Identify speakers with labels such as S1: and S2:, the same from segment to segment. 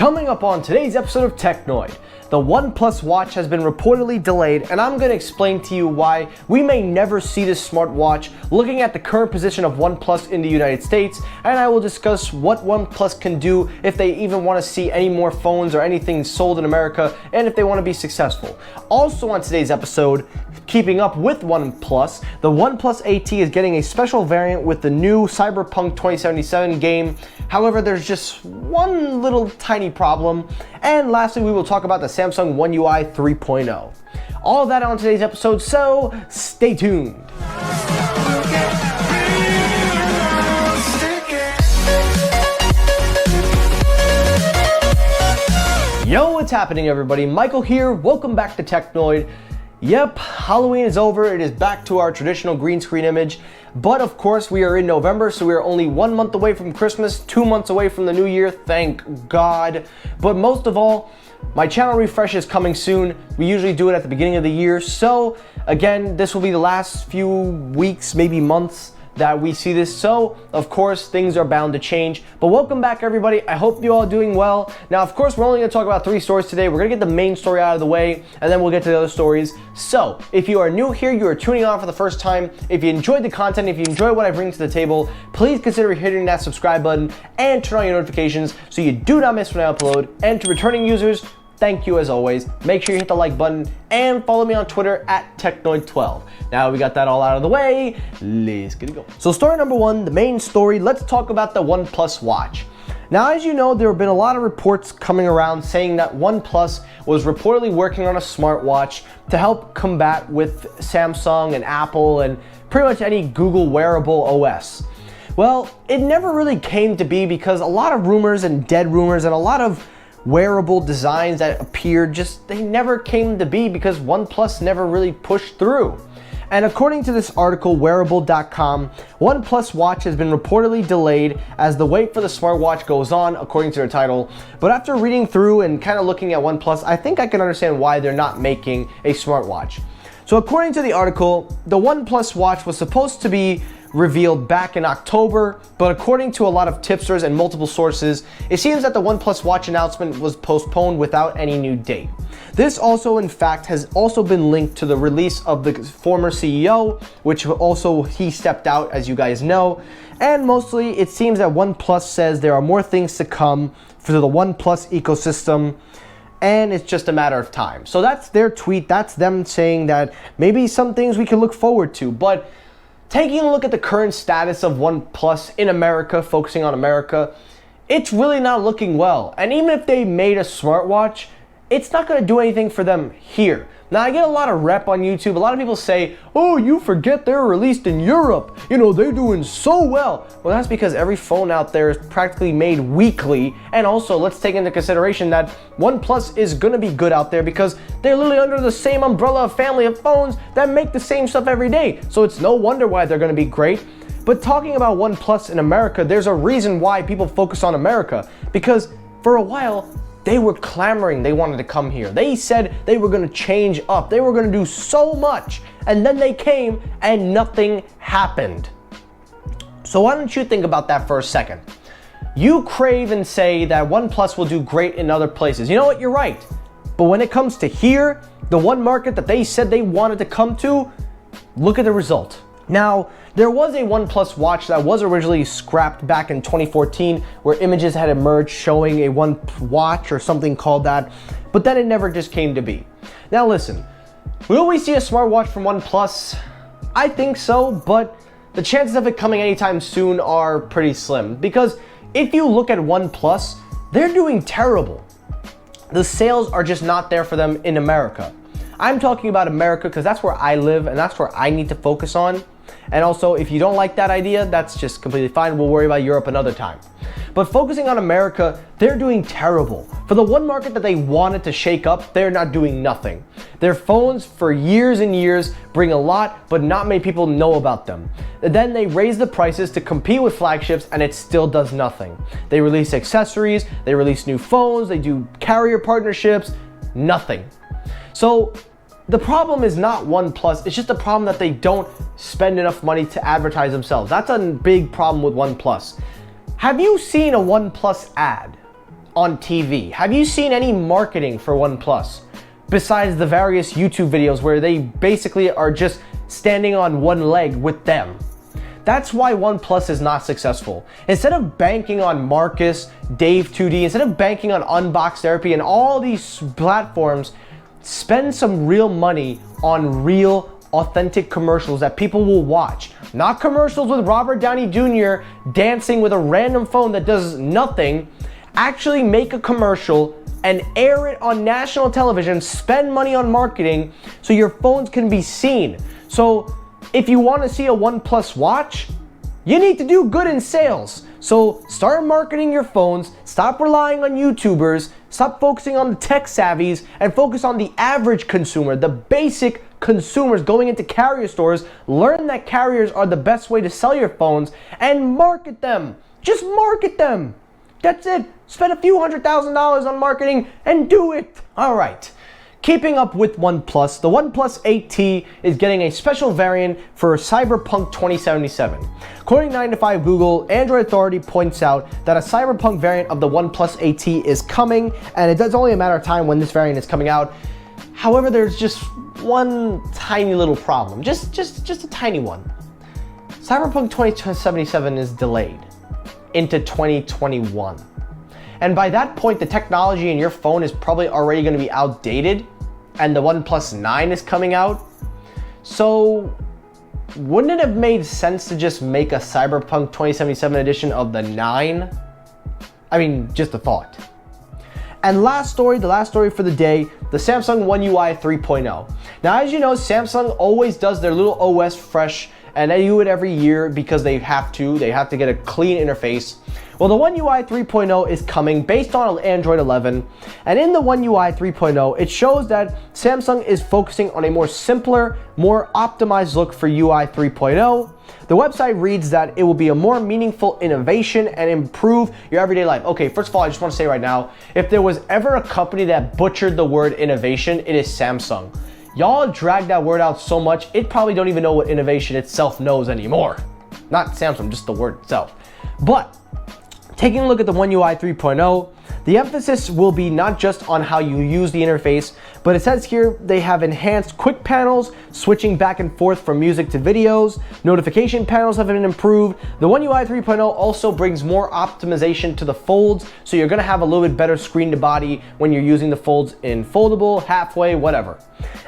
S1: Coming up on today's episode of Technoid, the OnePlus Watch has been reportedly delayed, and I'm going to explain to you why we may never see this smartwatch, looking at the current position of OnePlus in the United States, and I will discuss what OnePlus can do if they even want to see any more phones or anything sold in America, and if they want to be successful. Also on today's episode, keeping up with OnePlus, the OnePlus AT is getting a special variant with the new Cyberpunk 2077 game. However, there's just one little tiny problem. And lastly, we will talk about the Samsung One UI 3.0. All of that on today's episode, so stay tuned. Yo, what's happening everybody? Michael here, welcome back to Technoid. Yep, Halloween is over, it is back to our traditional green screen image, but of course we are in November, so we are only 1 month away from Christmas, 2 months away from the new year, thank God. But most of all, my channel refresh is coming soon. We usually do it at the beginning of the year, so again, this will be the last few weeks, maybe months, that we see this, so of course things are bound to change. But welcome back everybody, I hope you all doing well. Now of course we're only going to talk about 3 stories today. We're going to get the main story out of the way and then we'll get to the other stories. So if you are new here, you are tuning on for the first time, if you enjoyed the content, if you enjoy what I bring to the table, please consider hitting that subscribe button and turn on your notifications so you do not miss when I upload. And to returning users, thank you as always. Make sure you hit the like button and follow me on Twitter at Technoid12. Now we got that all out of the way, let's get it going. So story number 1, the main story, let's talk about the OnePlus Watch. Now as you know, there have been a lot of reports coming around saying that OnePlus was reportedly working on a smartwatch to help combat with Samsung and Apple and pretty much any Google wearable OS. Well, it never really came to be because a lot of rumors and dead rumors and a lot of wearable designs that appeared, they never came to be because OnePlus never really pushed through. And according to this article, wearable.com, OnePlus Watch has been reportedly delayed as the wait for the smartwatch goes on, according to their title. But after reading through and kind of looking at OnePlus, I think I can understand why they're not making a smartwatch. So according to the article, the OnePlus Watch was supposed to be revealed back in October, but according to a lot of tipsters and multiple sources, it seems that the OnePlus Watch announcement was postponed without any new date. This also, in fact, has also been linked to the release of the former CEO, which also he stepped out, as you guys know, and mostly it seems that OnePlus says there are more things to come for the OnePlus ecosystem, and it's just a matter of time. So that's their tweet, that's them saying that maybe some things we can look forward to, but taking a look at the current status of OnePlus in America, focusing on America, it's really not looking well. And even if they made a smartwatch, it's not going to do anything for them here. Now, I get a lot of rep on YouTube. A lot of people say, oh, you forget they're released in Europe. You know, they're doing so well. Well, that's because every phone out there is practically made weekly. And also, let's take into consideration that OnePlus is going to be good out there because they're literally under the same umbrella of family of phones that make the same stuff every day. So it's no wonder why they're going to be great. But talking about OnePlus in America, there's a reason why people focus on America. Because for a while, they were clamoring they wanted to come here. They said they were going to change up. They were going to do so much. And then they came and nothing happened. So why don't you think about that for a second? You crave and say that OnePlus will do great in other places. You know what? You're right. But when it comes to here, the one market that they said they wanted to come to, look at the result. Now, there was a OnePlus Watch that was originally scrapped back in 2014 where images had emerged showing a One Watch or something called that, but then it never just came to be. Now listen, will we see a smartwatch from OnePlus? I think so, but the chances of it coming anytime soon are pretty slim because if you look at OnePlus, they're doing terrible. The sales are just not there for them in America. I'm talking about America because that's where I live and that's where I need to focus on. And also, if you don't like that idea, that's just completely fine. We'll worry about Europe another time. But focusing on America, they're doing terrible. For the one market that they wanted to shake up, they're not doing nothing. Their phones for years and years bring a lot, but not many people know about them. And then they raise the prices to compete with flagships and it still does nothing. They release accessories, they release new phones, they do carrier partnerships, nothing. So the problem is not OnePlus, it's just a problem that they don't spend enough money to advertise themselves. That's a big problem with OnePlus. Have you seen a OnePlus ad? on TV? Have you seen any marketing for OnePlus? Besides the various YouTube videos where they basically are just standing on one leg with them. That's why OnePlus is not successful. Instead of banking on Marcus, Dave 2D, instead of banking on Unbox Therapy and all these platforms, spend some real money on real, authentic commercials that people will watch. Not commercials with Robert Downey Jr. dancing with a random phone that does nothing. Actually make a commercial and air it on national television, spend money on marketing so your phones can be seen. So if you want to see a OnePlus watch, you need to do good in sales. So start marketing your phones, stop relying on YouTubers, stop focusing on the tech savvies, and focus on the average consumer, the basic consumers going into carrier stores. Learn that carriers are the best way to sell your phones and market them. Just market them. That's it. Spend a few $100,000 on marketing and do it. All right. Keeping up with OnePlus, the OnePlus 8T is getting a special variant for Cyberpunk 2077. According to 9to5 Google, Android Authority points out that a Cyberpunk variant of the OnePlus 8T is coming, and it's only a matter of time when this variant is coming out. However, there's just one tiny little problem, just a tiny one. Cyberpunk 2077 is delayed into 2021. And by that point, the technology in your phone is probably already going to be outdated, and the OnePlus 9 is coming out. So wouldn't it have made sense to just make a Cyberpunk 2077 edition of the 9? I mean, just a thought. And last story, the last story for the day, the Samsung One UI 3.0. Now, as you know, Samsung always does their little OS fresh, and they do it every year because they have to get a clean interface. Well, the One UI 3.0 is coming based on Android 11, and in the One UI 3.0, it shows that Samsung is focusing on a more simpler, more optimized look for UI 3.0. The website reads that it will be a more meaningful innovation and improve your everyday life. Okay, first of all, I just want to say right now, if there was ever a company that butchered the word innovation, it is Samsung. Y'all drag that word out so much, it probably don't even know what innovation itself knows anymore. Not Samsung, just the word itself. But taking a look at the One UI 3.0, the emphasis will be not just on how you use the interface, but it says here they have enhanced quick panels, switching back and forth from music to videos, notification panels have been improved. The One UI 3.0 also brings more optimization to the folds, so you're gonna have a little bit better screen to body when you're using the folds in foldable, halfway, whatever.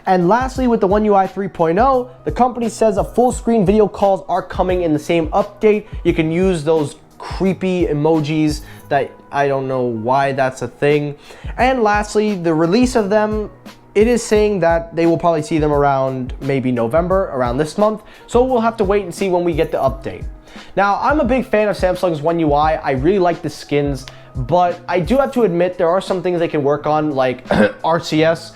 S1: And lastly, with the One UI 3.0, the company says a full screen video calls are coming in the same update. You can use those creepy emojis that I don't know why that's a thing. And lastly, the release of them, it is saying that they will probably see them around maybe November, around this month. So we'll have to wait and see when we get the update. Now, I'm a big fan of Samsung's One UI. I really like the skins, but I do have to admit there are some things they can work on, like RCS.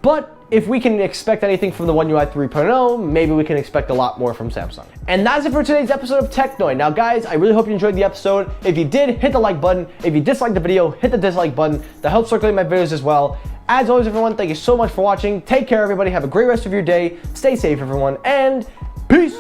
S1: But if we can expect anything from the One UI 3.0, maybe we can expect a lot more from Samsung. And that's it for today's episode of Technoid. Now guys, I really hope you enjoyed the episode. If you did, hit the like button. If you disliked the video, hit the dislike button. That helps circulate my videos as well. As always, everyone, thank you so much for watching. Take care, everybody. Have a great rest of your day. Stay safe, everyone, and peace.